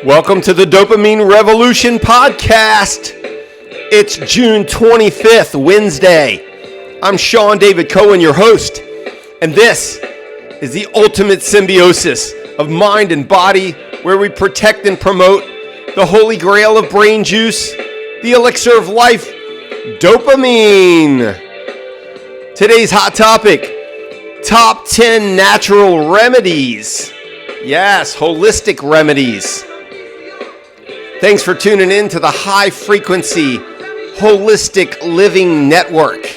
Welcome to the Dopamine Revolution podcast. It's June 25th, Wednesday. I'm Sean David Cohen, your host, and this is the ultimate symbiosis of mind and body, where we protect and promote the holy grail of brain juice, the elixir of life, dopamine. Today's hot topic, top 10 natural remedies. Yes, holistic remedies. Thanks for tuning in to the High Frequency Holistic Living Network.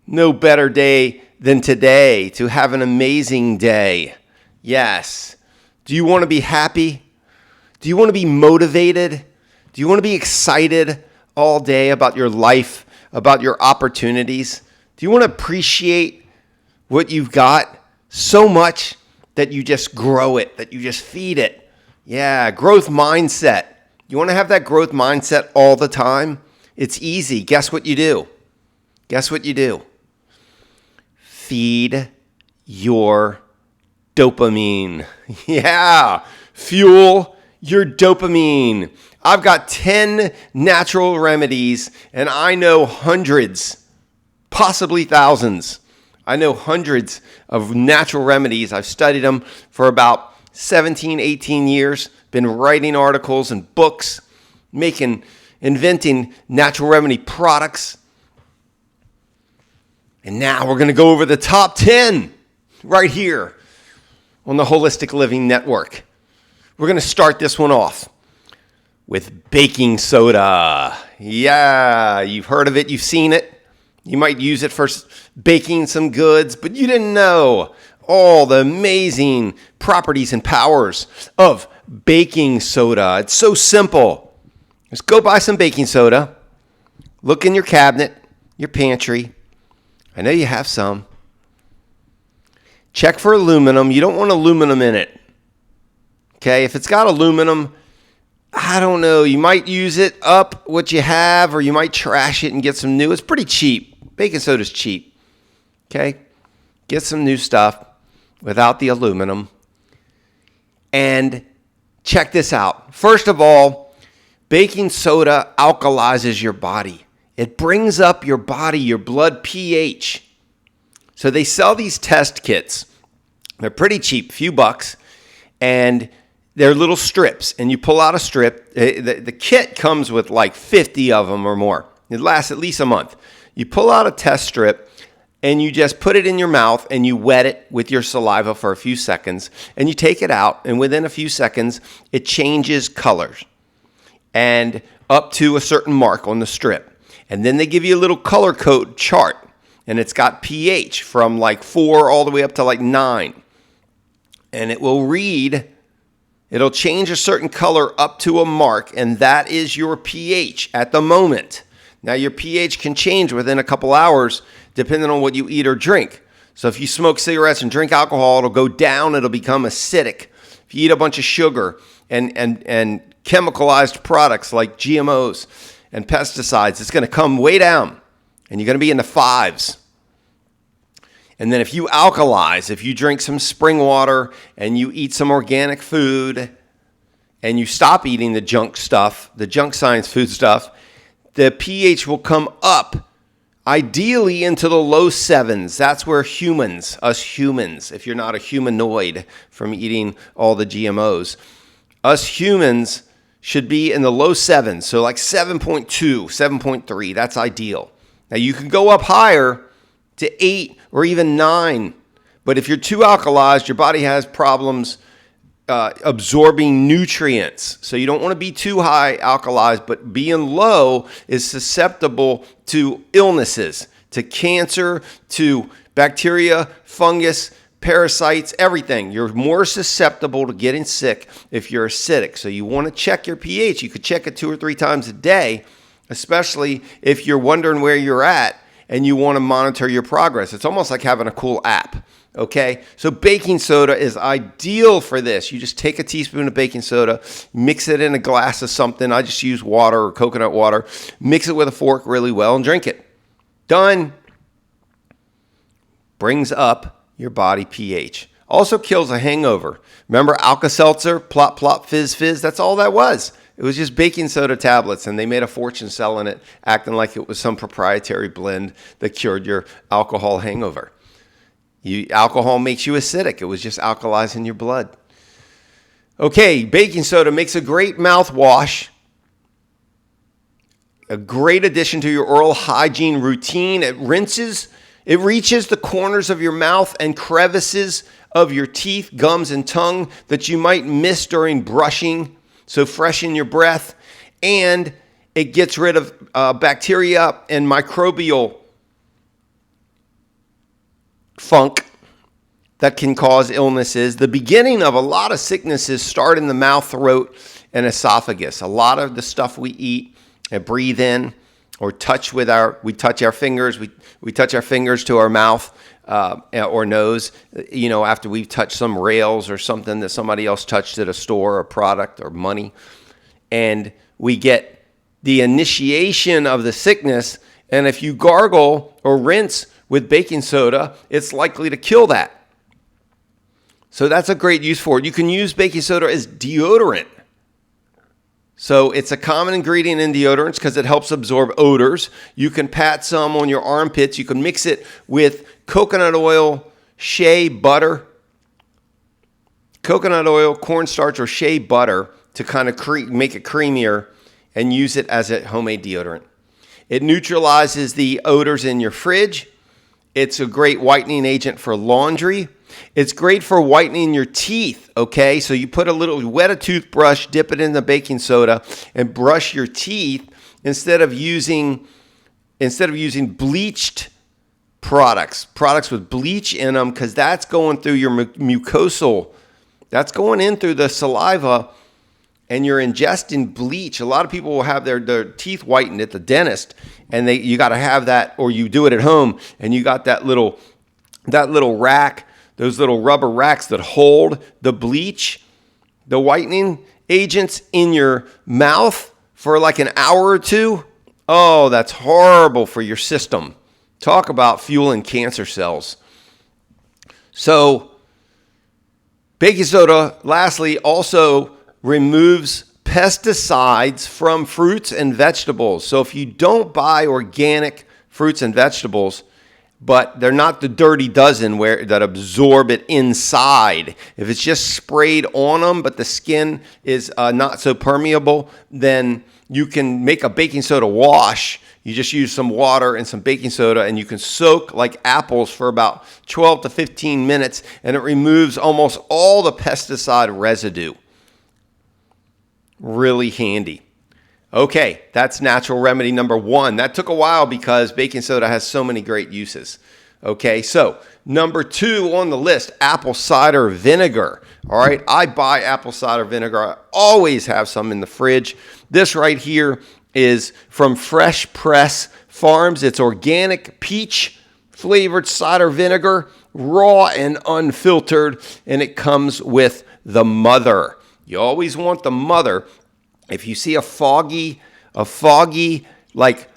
No better day than today to have an amazing day. Yes. Do you want to be happy? Do you want to be motivated? Do you want to be excited all day about your life, about your opportunities? Do you want to appreciate what you've got so much that you just grow it, that you just feed it? Yeah, growth mindset. You want to have that growth mindset all the time? It's easy. Guess what you do? Guess what you do? Feed your dopamine. Yeah, fuel your dopamine. I've got 10 natural remedies, and I know hundreds, possibly thousands. I know hundreds of natural remedies. I've studied them for about 17, 18 years, been writing articles and books, inventing natural remedy products. And now we're going to go over the top 10 right here on the Holistic Living Network. We're going to start this one off with baking soda. Yeah, you've heard of it, you've seen it. You might use it for baking some goods, but you didn't know all the amazing properties and powers of baking soda. It's so simple. Just go buy some baking soda. Look in your cabinet, your pantry. I know you have some. Check for aluminum. You don't want aluminum in it. Okay, if it's got aluminum, I don't know. You might use it up what you have, or you might trash it and get some new. It's pretty cheap. Baking soda's cheap. Okay, get some new stuff without the aluminum. And check this out. First of all, baking soda alkalizes your body. It brings up your body, your blood pH. So they sell these test kits. They're pretty cheap, few bucks, and they're little strips. And you pull out a strip. The kit comes with like 50 of them or more. It lasts at least a month. You pull out a test strip, and you just put it in your mouth and you wet it with your saliva for a few seconds, and you take it out, and within a few seconds, it changes colors and up to a certain mark on the strip. And then they give you a little color code chart, and it's got pH from like 4 all the way up to like 9. And it will read, it'll change a certain color up to a mark, and that is your pH at the moment. Now, your pH can change within a couple hours depending on what you eat or drink. So if you smoke cigarettes and drink alcohol, it'll go down. It'll become acidic. If you eat a bunch of sugar and chemicalized products like GMOs and pesticides, it's going to come way down, and you're going to be in the 5s. And then if you alkalize, if you drink some spring water and you eat some organic food and you stop eating the junk stuff, the junk science food stuff, the pH will come up, ideally into the low 7s. That's where us humans, if you're not a humanoid from eating all the GMOs, us humans should be in the low 7s. So like 7.2, 7.3, that's ideal. Now you can go up higher to 8 or even 9. But if you're too alkalized, your body has problems absorbing nutrients. So you don't want to be too high alkalized, but being low is susceptible to illnesses, to cancer, to bacteria, fungus, parasites, everything. You're more susceptible to getting sick if you're acidic. So you want to check your pH. You could check it 2 or 3 times a day, especially if you're wondering where you're at and you want to monitor your progress. It's almost like having a cool app. Okay, so baking soda is ideal for this. You just take a teaspoon of baking soda, mix it in a glass of something. I just use water or coconut water. Mix it with a fork really well and drink it. Done. Brings up your body pH. Also kills a hangover. Remember Alka-Seltzer, plop, plop, fizz, fizz? That's all that was. It was just baking soda tablets, and they made a fortune selling it, acting like it was some proprietary blend that cured your alcohol hangover. Alcohol makes you acidic. It was just alkalizing your blood. Okay, baking soda makes a great mouthwash, a great addition to your oral hygiene routine. It reaches the corners of your mouth and crevices of your teeth, gums, and tongue that you might miss during brushing. So freshen your breath, and it gets rid of bacteria and microbial funk that can cause illnesses. The beginning of a lot of sicknesses start in the mouth, throat, and esophagus. A lot of the stuff we eat and breathe in or touch with we touch our fingers to our mouth or nose, after we've touched some rails or something that somebody else touched at a store or product or money. And we get the initiation of the sickness. And if you gargle or rinse with baking soda, it's likely to kill that. So that's a great use for it. You can use baking soda as deodorant. So it's a common ingredient in deodorants because it helps absorb odors. You can pat some on your armpits. You can mix it with coconut oil, shea butter, cornstarch, or shea butter to kind of make it creamier and use it as a homemade deodorant. It neutralizes the odors in your fridge. It's a great whitening agent for laundry. It's great for whitening your teeth, okay? So you wet a toothbrush, dip it in the baking soda, and brush your teeth instead of using bleached products with bleach in them, because that's going through your mucosal. That's going in through the saliva, and you're ingesting bleach. A lot of people will have their teeth whitened at the dentist, and you got to have that, or you do it at home, and you got that little rack, those little rubber racks that hold the bleach, the whitening agents in your mouth for like an hour or two. Oh, that's horrible for your system. Talk about fueling cancer cells. So, baking soda, lastly, also removes pesticides from fruits and vegetables. So if you don't buy organic fruits and vegetables, but they're not the dirty dozen that absorb it inside. If it's just sprayed on them, but the skin is not so permeable, then you can make a baking soda wash. You just use some water and some baking soda, and you can soak like apples for about 12 to 15 minutes, and it removes almost all the pesticide residue. Really handy. Okay, that's natural remedy number 1. That took a while because baking soda has so many great uses. Okay, so number 2 on the list, apple cider vinegar. All right, I buy apple cider vinegar. I always have some in the fridge. This right here is from Fresh Press Farms. It's organic peach flavored cider vinegar, raw and unfiltered, and it comes with the mother. You always want the mother. If you see a foggy, like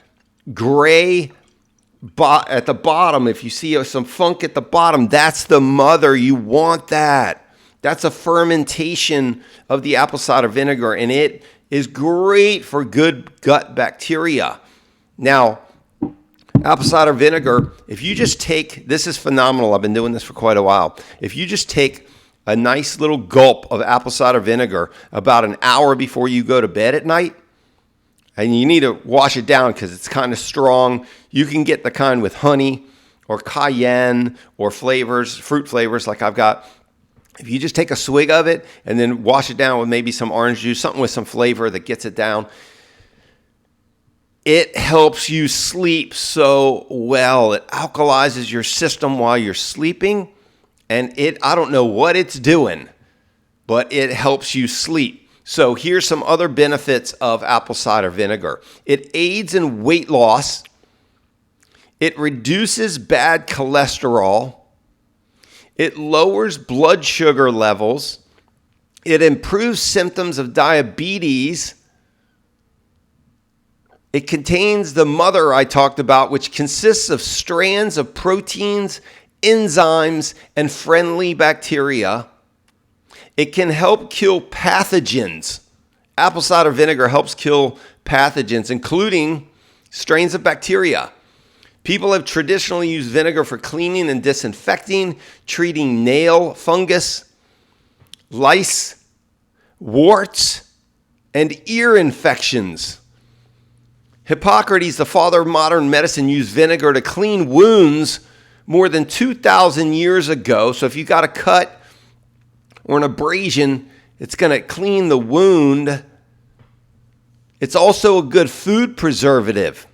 gray at the bottom, if you see some funk at the bottom, that's the mother. You want that. That's a fermentation of the apple cider vinegar, and it is great for good gut bacteria. Now, apple cider vinegar, if you just take, this is phenomenal. I've been doing this for quite a while. If you just take a nice little gulp of apple cider vinegar about an hour before you go to bed at night, and you need to wash it down because it's kind of strong. You can get the kind with honey or cayenne or fruit flavors like I've got. If you just take a swig of it and then wash it down with maybe some orange juice, something with some flavor that gets it down, it helps you sleep so well. It alkalizes your system while you're sleeping. And I don't know what it's doing, but it helps you sleep. So here's some other benefits of apple cider vinegar. It aids in weight loss. It reduces bad cholesterol. It lowers blood sugar levels. It improves symptoms of diabetes. It contains the mother I talked about, which consists of strands of proteins enzymes, and friendly bacteria. It can help kill pathogens. Apple cider vinegar helps kill pathogens, including strains of bacteria. People have traditionally used vinegar for cleaning and disinfecting, treating nail fungus, lice, warts, and ear infections. Hippocrates, the father of modern medicine, used vinegar to clean wounds more than 2,000 years ago. So if you got a cut or an abrasion, it's going to clean the wound. It's also a good food preservative.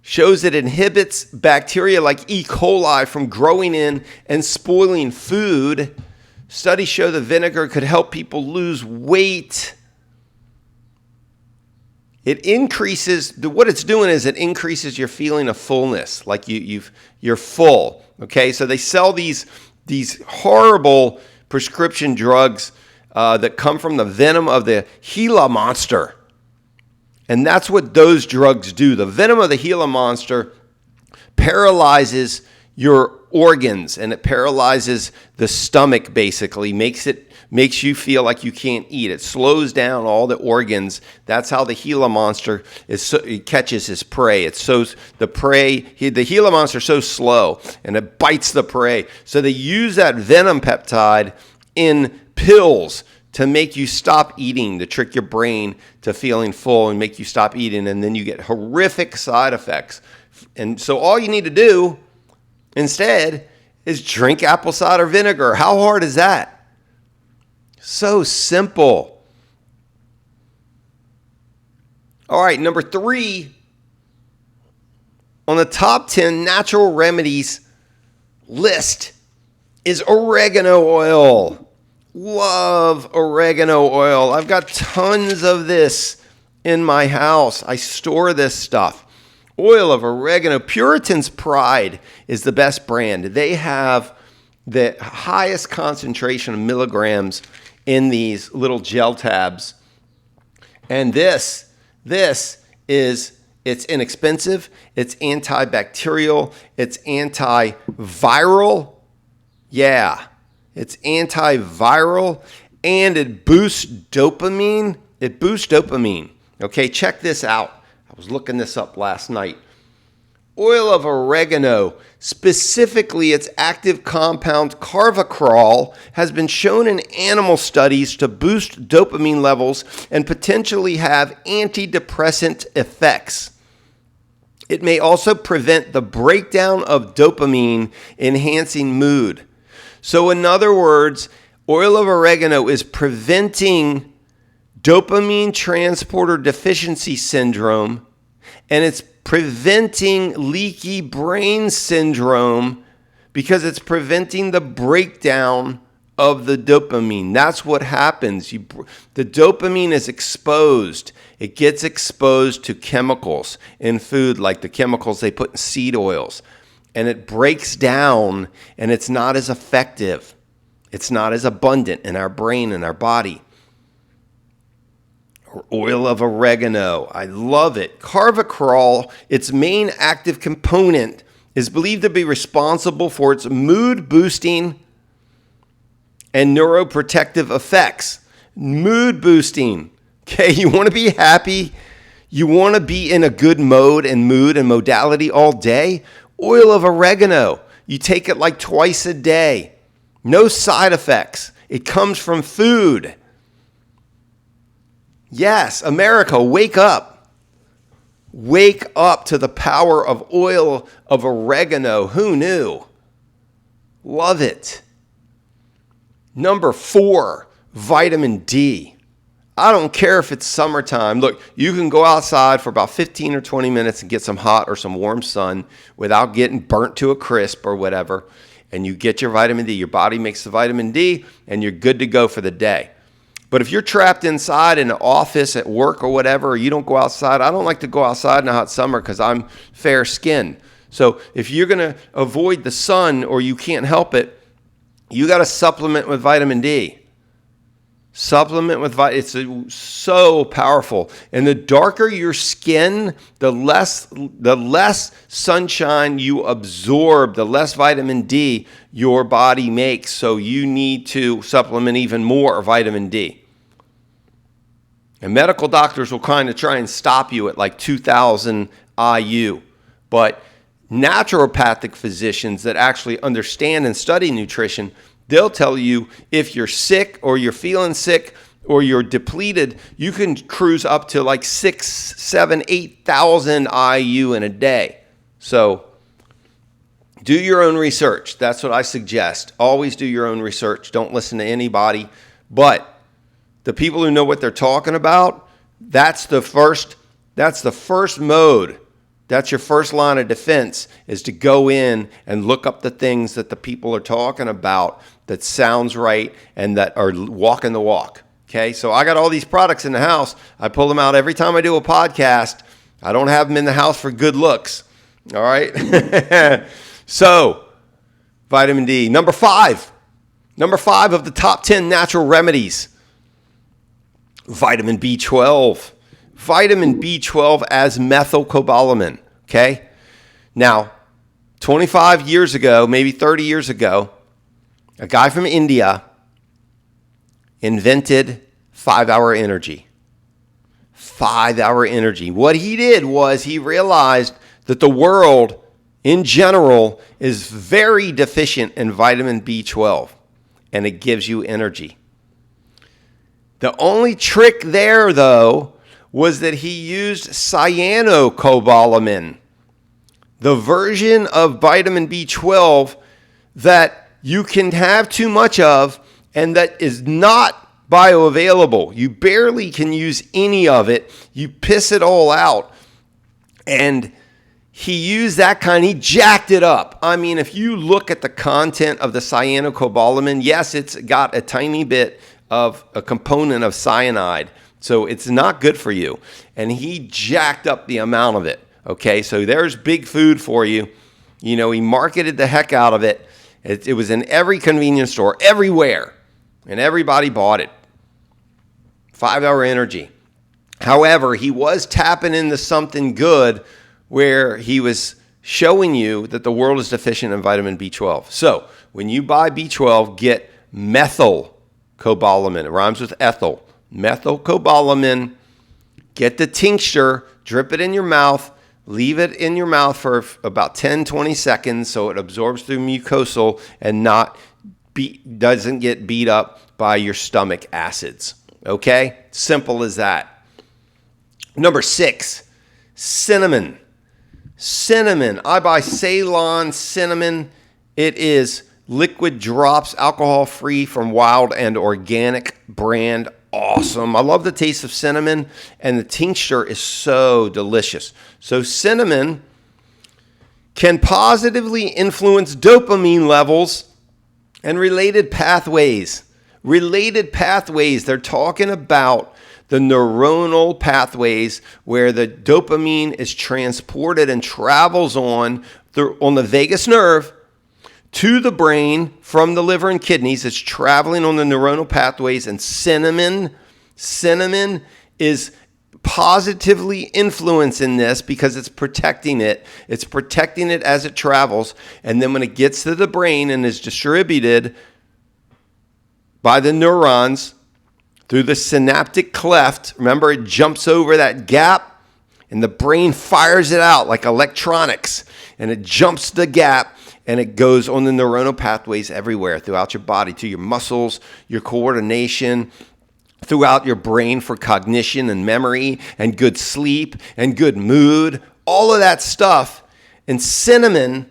Shows it inhibits bacteria like E. coli from growing in and spoiling food. Studies show that vinegar could help people lose weight. It increases, what it's doing is it increases your feeling of fullness, like you're full. Okay, so they sell these horrible prescription drugs that come from the venom of the Gila monster. And that's what those drugs do. The venom of the Gila monster paralyzes your organs, and it paralyzes the stomach, basically, makes you feel like you can't eat. It slows down all the organs. That's how the Gila monster it catches his prey. The Gila monster is so slow, and it bites the prey. So they use that venom peptide in pills to make you stop eating, to trick your brain to feeling full and make you stop eating, and then you get horrific side effects. And so all you need to do instead is drink apple cider vinegar. How hard is that? So simple. All right, number 3 on the top 10 natural remedies list is oregano oil. Love oregano oil. I've got tons of this in my house. I store this stuff. Oil of oregano. Puritan's Pride is the best brand. They have the highest concentration of milligrams in these little gel tabs. And it's inexpensive, it's antibacterial, it's antiviral. Yeah, it's antiviral, and it boosts dopamine. Okay, check this out. I was looking this up last night. Oil of oregano, specifically its active compound carvacrol, has been shown in animal studies to boost dopamine levels and potentially have antidepressant effects. It may also prevent the breakdown of dopamine, enhancing mood. So in other words, oil of oregano is preventing dopamine transporter deficiency syndrome, and it's preventing leaky brain syndrome because it's preventing the breakdown of the dopamine. That's what happens. The dopamine is exposed. It gets exposed to chemicals in food, like the chemicals they put in seed oils. And it breaks down, and it's not as effective. It's not as abundant in our brain and our body. Oil of oregano. I love it. Carvacrol, its main active component, is believed to be responsible for its mood boosting and neuroprotective effects. Mood boosting. Okay, you want to be happy? You want to be in a good mode and mood and modality all day? Oil of oregano. You take it like twice a day. No side effects. It comes from food. Yes, America, wake up. Wake up to the power of oil of oregano. Who knew? Love it. Number 4, vitamin D. I don't care if it's summertime. Look, you can go outside for about 15 or 20 minutes and get some hot or some warm sun without getting burnt to a crisp or whatever, and you get your vitamin D. Your body makes the vitamin D, and you're good to go for the day. But if you're trapped inside in an office at work or whatever, or you don't go outside, I don't like to go outside in a hot summer because I'm fair skinned. So if you're going to avoid the sun or you can't help it, you got to supplement with vitamin D. Supplement with it's so powerful. And the darker your skin, the less sunshine you absorb, the less vitamin D your body makes. So you need to supplement even more vitamin D. And medical doctors will kind of try and stop you at like 2,000 IU. But naturopathic physicians that actually understand and study nutrition, they'll tell you if you're sick or you're feeling sick or you're depleted, you can cruise up to like 6, 7, 8,000 IU in a day. So do your own research. That's what I suggest. Always do your own research. Don't listen to anybody. But the people who know what they're talking about, that's the first mode. That's your first line of defense, is to go in and look up the things that the people are talking about that sounds right and that are walking the walk. Okay, so I got all these products in the house. I pull them out every time I do a podcast. I don't have them in the house for good looks. All right. So, vitamin D. Number five of the top 10 natural remedies. Vitamin B12. Vitamin B12 as methylcobalamin, okay? Now, 25 years ago, maybe 30 years ago, a guy from India invented 5-hour energy. 5-hour energy. What he did was he realized that the world in general is very deficient in vitamin B12, and it gives you energy. The only trick there, though, was that he used cyanocobalamin, the version of vitamin B12 that you can have too much of and that is not bioavailable. You barely can use any of it. You piss it all out. And he used that kind, he jacked it up. I mean, if you look at the content of the cyanocobalamin, yes, it's got a tiny bit of a component of cyanide. So it's not good for you. And he jacked up the amount of it. Okay, so there's big food for you. You know, he marketed the heck out of it. It was in every convenience store, everywhere. And everybody bought it. 5-hour energy. However, he was tapping into something good where he was showing you that the world is deficient in vitamin B12. So when you buy B12, get methylcobalamin. It rhymes with ethyl. Methylcobalamin. Get the tincture, drip it in your mouth, leave it in your mouth for about 10, 20 seconds so it absorbs through mucosal and doesn't get beat up by your stomach acids. Okay? Simple as that. Number 6, cinnamon. Cinnamon. I buy Ceylon cinnamon. It is liquid drops, alcohol-free from wild and organic brand. Awesome. I love the taste of cinnamon, and the tincture is so delicious. So cinnamon can positively influence dopamine levels and related pathways. Related pathways. They're talking about the neuronal pathways where the dopamine is transported and travels on the vagus nerve to the brain from the liver and kidneys. It's traveling on the neuronal pathways, and cinnamon is positively influencing this because it's protecting it. It's protecting it as it travels, and then when it gets to the brain and is distributed by the neurons through the synaptic cleft, remember, it jumps over that gap, and the brain fires it out like electronics, and it jumps the gap, and it goes on the neuronal pathways everywhere throughout your body, to your muscles, your coordination, throughout your brain for cognition and memory and good sleep and good mood, all of that stuff. And cinnamon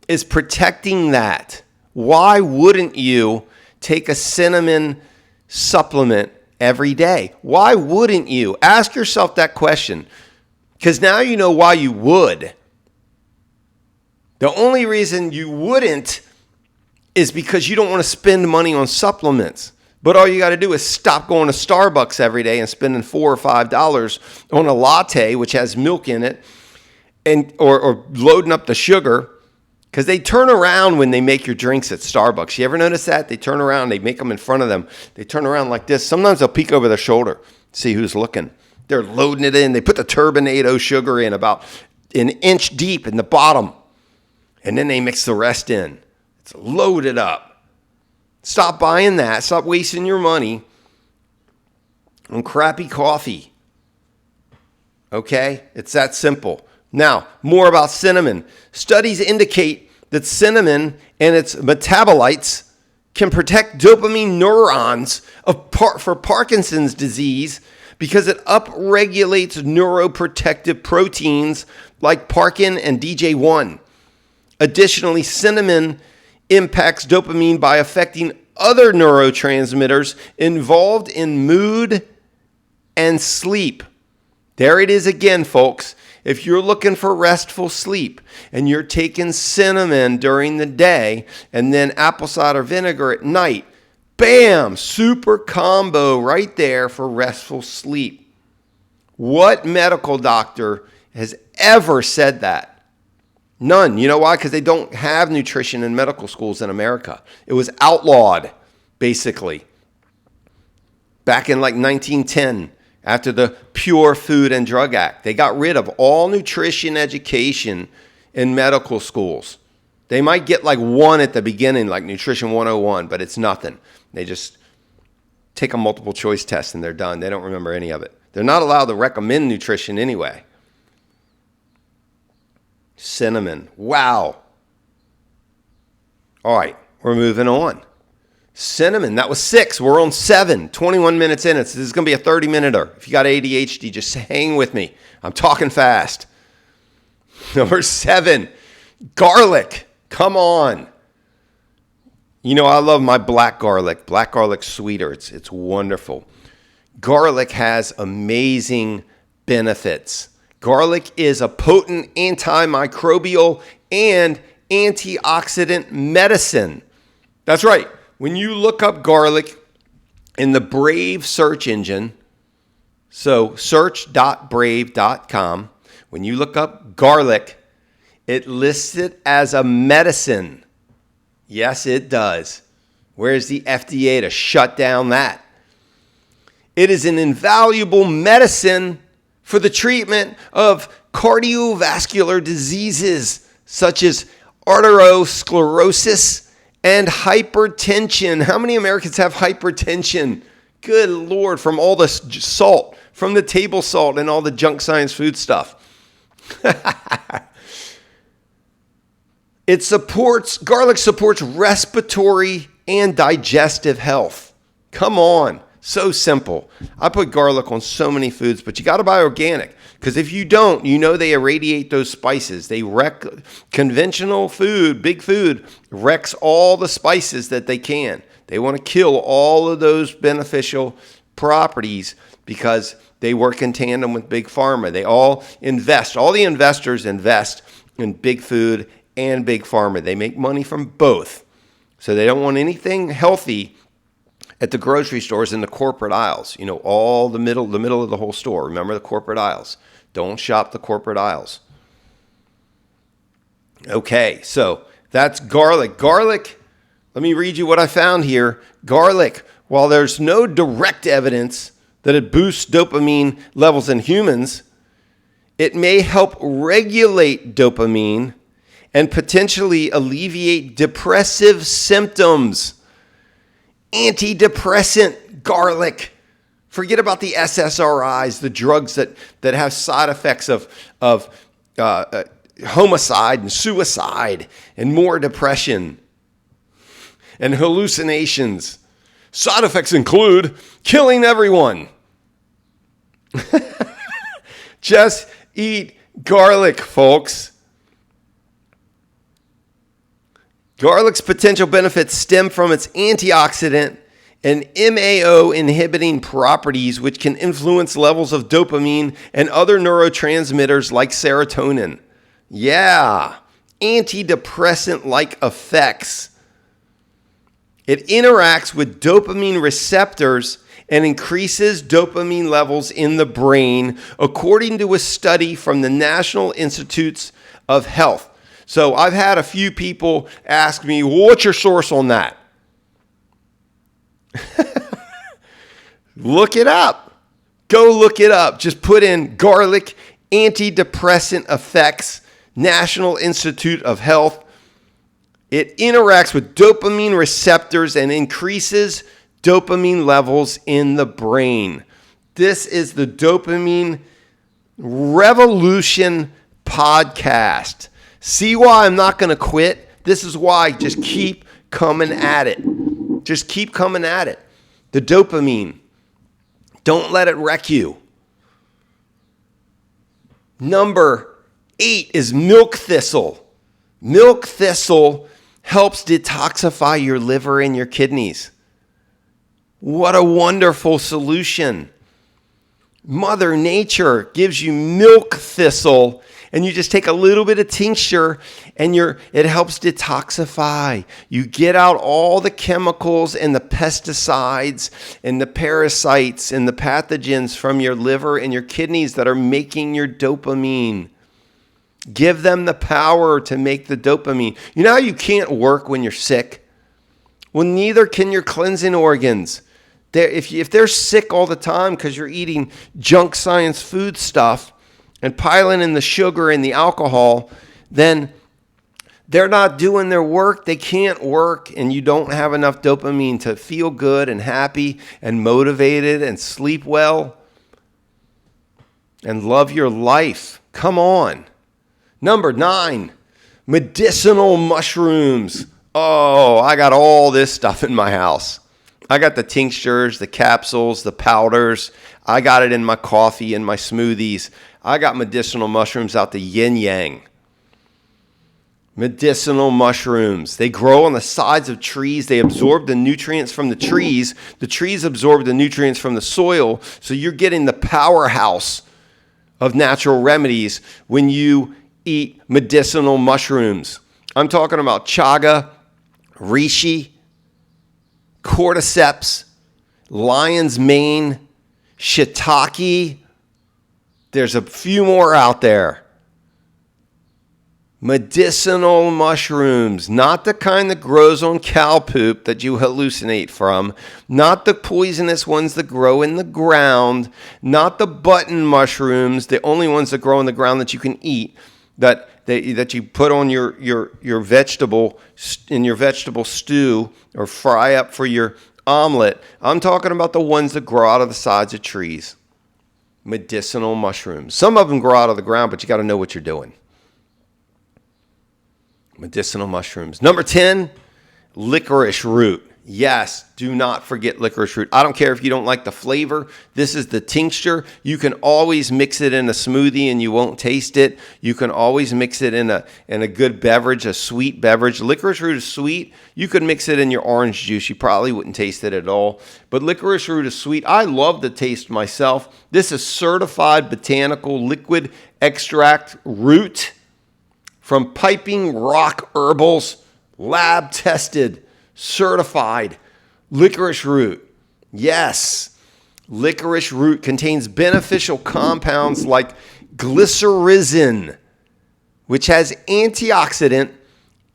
is protecting that. Why wouldn't you take a cinnamon supplement every day? Why wouldn't you? Ask yourself that question, because now you know why you would. The only reason you wouldn't is because you don't want to spend money on supplements. But all you got to do is stop going to Starbucks every day and spending $4 or $5 on a latte, which has milk in it, and or loading up the sugar, Because they turn around when they make your drinks at Starbucks. You ever notice that? They turn around, they make them in front of them. They turn around like this. Sometimes they'll peek over their shoulder, see who's looking. They're loading it in. They put the turbinado sugar in about an inch deep in the bottom. And then they mix the rest in. It's loaded up. Stop buying that. Stop wasting your money on crappy coffee. Okay? It's that simple. Now, more about cinnamon. Studies indicate that cinnamon and its metabolites can protect dopamine neurons for Parkinson's disease because it upregulates neuroprotective proteins like parkin and DJ1. Additionally, cinnamon impacts dopamine by affecting other neurotransmitters involved in mood and sleep. There it is again, folks. If you're looking for restful sleep and you're taking cinnamon during the day and then apple cider vinegar at night, bam, super combo right there for restful sleep. What medical doctor has ever said that? None. You know why? Because they don't have nutrition in medical schools in America. It was outlawed, basically, back in like 1910. After the Pure Food and Drug Act, they got rid of all nutrition education in medical schools. They might get like one at the beginning, like Nutrition 101, but it's nothing. They just take a multiple choice test and they're done. They don't remember any of it. They're not allowed to recommend nutrition anyway. Cinnamon. Wow. All right, we're moving on. Cinnamon, that was 6. We're on 7, 21 minutes in. This is going to be a 30-minute. If you got ADHD, just hang with me. I'm talking fast. Number 7, garlic. Come on. You know, I love my black garlic. Black garlic sweeter. It's wonderful. Garlic has amazing benefits. Garlic is a potent antimicrobial and antioxidant medicine. That's right. When you look up garlic in the Brave search engine, so search.brave.com, when you look up garlic, it lists it as a medicine. Yes, it does. Where's the FDA to shut down that? It is an invaluable medicine for the treatment of cardiovascular diseases such as arteriosclerosis and hypertension. How many Americans have hypertension? Good Lord, from all the salt, from the table salt and all the junk science food stuff. Garlic supports respiratory and digestive health. Come on. So simple. I put garlic on so many foods, but you got to buy organic. Because if you don't, you know they irradiate those spices. They wreck conventional food, big food, wrecks all the spices that they can. They want to kill all of those beneficial properties because they work in tandem with big pharma. They all invest. All the investors invest in big food and big pharma. They make money from both. So they don't want anything healthy at the grocery stores in the corporate aisles. You know, all the middle of the whole store. Remember the corporate aisles. Don't shop the corporate aisles. Okay, so that's garlic. Garlic, let me read you what I found here. Garlic, while there's no direct evidence that it boosts dopamine levels in humans, it may help regulate dopamine and potentially alleviate depressive symptoms. Antidepressant garlic. Forget about the SSRIs, the drugs that have side effects of homicide and suicide and more depression and hallucinations. Side effects include killing everyone. Just eat garlic, folks. Garlic's potential benefits stem from its antioxidant and MAO inhibiting properties, which can influence levels of dopamine and other neurotransmitters like serotonin. Yeah, antidepressant-like effects. It interacts with dopamine receptors and increases dopamine levels in the brain, according to a study from the National Institutes of Health. So I've had a few people ask me, well, what's your source on that? Look it up. Go look it up. Just put in garlic antidepressant effects, National Institute of Health. It interacts with dopamine receptors and increases dopamine levels in the brain. This is the Dopamine Revolution podcast. See why I'm not going to quit? This is why. Just keep coming at it. Just keep coming at it. The dopamine. Don't let it wreck you. Number 8 is milk thistle. Milk thistle helps detoxify your liver and your kidneys. What a wonderful solution. Mother Nature gives you milk thistle, and you just take a little bit of tincture and it helps detoxify. You get out all the chemicals and the pesticides and the parasites and the pathogens from your liver and your kidneys that are making your dopamine. Give them the power to make the dopamine. You know how you can't work when you're sick? Well, neither can your cleansing organs. If they're sick all the time because you're eating junk science food stuff and piling in the sugar and the alcohol, then they're not doing their work. They can't work, and you don't have enough dopamine to feel good and happy and motivated and sleep well and love your life. Come on. Number 9, medicinal mushrooms. Oh, I got all this stuff in my house. I got the tinctures, the capsules, the powders. I got it in my coffee and my smoothies. I got medicinal mushrooms out the yin yang. Medicinal mushrooms. They grow on the sides of trees. They absorb the nutrients from the trees. The trees absorb the nutrients from the soil. So you're getting the powerhouse of natural remedies when you eat medicinal mushrooms. I'm talking about chaga, reishi, cordyceps, lion's mane, shiitake. There's a few more out there. Medicinal mushrooms, not the kind that grows on cow poop that you hallucinate from, not the poisonous ones that grow in the ground, not the button mushrooms, the only ones that grow in the ground that you can eat, that you put on your vegetable in your vegetable stew or fry up for your omelet. I'm talking about the ones that grow out of the sides of trees. Medicinal mushrooms. Some of them grow out of the ground, but you got to know what you're doing. Medicinal mushrooms. Number 10, licorice root. Yes, do not forget licorice root. I don't care if you don't like the flavor. This is the tincture. You can always mix it in a smoothie and you won't taste it. You can always mix it in a good beverage, a sweet beverage. Licorice root is sweet. You could mix it in your orange juice. You probably wouldn't taste it at all. But licorice root is sweet. I love the taste myself. This is certified botanical liquid extract root from Piping Rock Herbals, lab tested, certified licorice root. Yes, licorice root contains beneficial compounds like glycyrrhizin, which has antioxidant,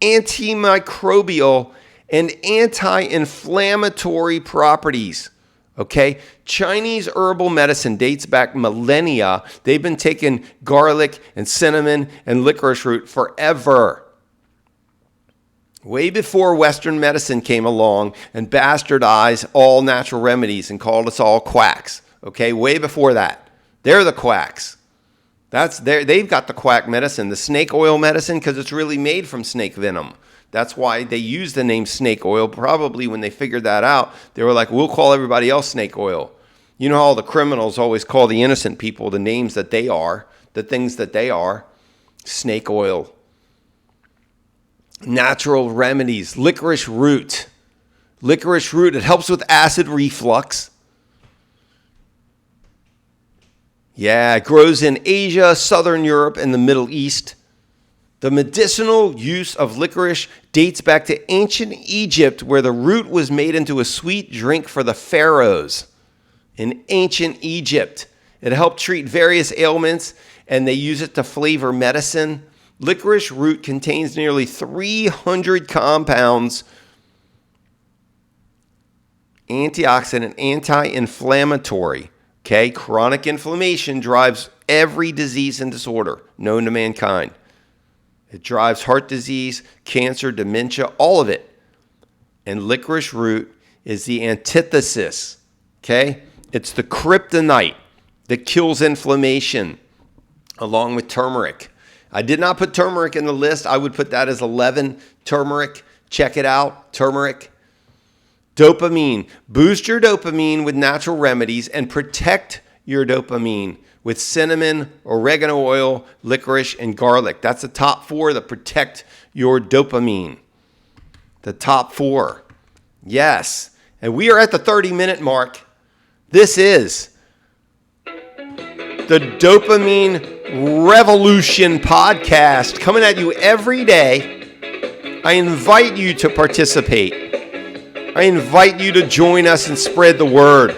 antimicrobial, and anti-inflammatory properties. Okay, Chinese herbal medicine dates back millennia. They've been taking garlic and cinnamon and licorice root forever. Way before Western medicine came along and bastardized all natural remedies and called us all quacks. Okay, way before that. They're the quacks. They've got the quack medicine, the snake oil medicine, because it's really made from snake venom. That's why they use the name snake oil. Probably when they figured that out, they were like, we'll call everybody else snake oil. You know how all the criminals always call the innocent people the names that they are, the things that they are. Snake oil. Natural remedies. Licorice root. Licorice root, it helps with acid reflux. Yeah, it grows in Asia, Southern Europe, and the Middle East. The medicinal use of licorice dates back to ancient Egypt, where the root was made into a sweet drink for the pharaohs. In ancient Egypt, it helped treat various ailments, and they use it to flavor medicine. Licorice root contains nearly 300 compounds, antioxidant, anti-inflammatory. Okay, chronic inflammation drives every disease and disorder known to mankind. It drives heart disease, cancer, dementia, all of it. And licorice root is the antithesis. Okay, it's the kryptonite that kills inflammation, along with turmeric. I did not put turmeric in the list. I would put that as 11. Turmeric, check it out, turmeric. Dopamine, boost your dopamine with natural remedies and protect your dopamine with cinnamon, oregano oil, licorice, and garlic. That's the top 4 that protect your dopamine. The top 4. Yes. And we are at the 30-minute mark. This is the Dopamine Revolution podcast coming at you every day. I invite you to participate. I invite you to join us and spread the word.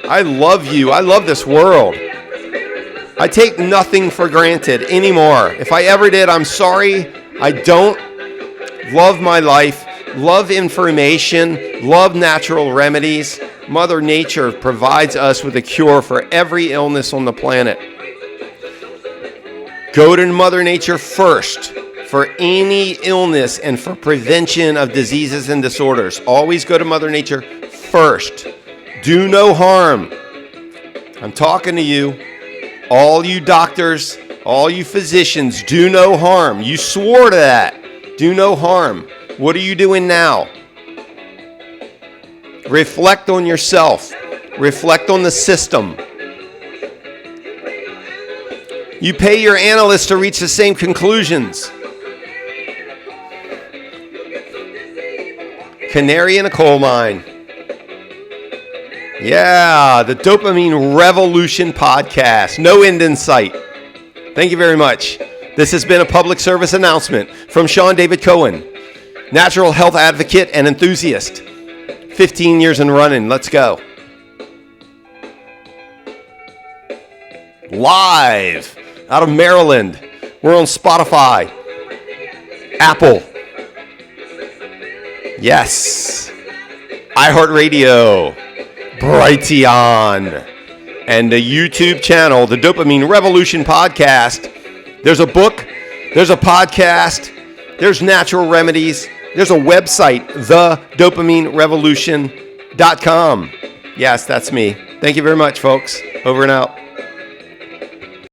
I love you. I love this world. I take nothing for granted anymore. If I ever did, I'm sorry. I don't. Love my life. Love information. Love natural remedies. Mother Nature provides us with a cure for every illness on the planet. Go to Mother Nature first for any illness and for prevention of diseases and disorders. Always go to Mother Nature first. Do no harm. I'm talking to you. All you doctors, all you physicians, do no harm. You swore to that. Do no harm. What are you doing now? Reflect on yourself. Reflect on the system. You pay your analysts to reach the same conclusions. Canary in a coal mine. Yeah, the Dopamine Revolution podcast. No end in sight. Thank you very much. This has been a public service announcement from Sean David Cohen, natural health advocate and enthusiast. 15 years and running. Let's go. Live out of Maryland. We're on Spotify, Apple. Yes. iHeartRadio, Brighteon, and the YouTube channel, the Dopamine Revolution podcast. There's a book, there's a podcast, there's natural remedies, there's a website, thedopaminerevolution.com. Yes, that's me. Thank you very much, folks. Over and out.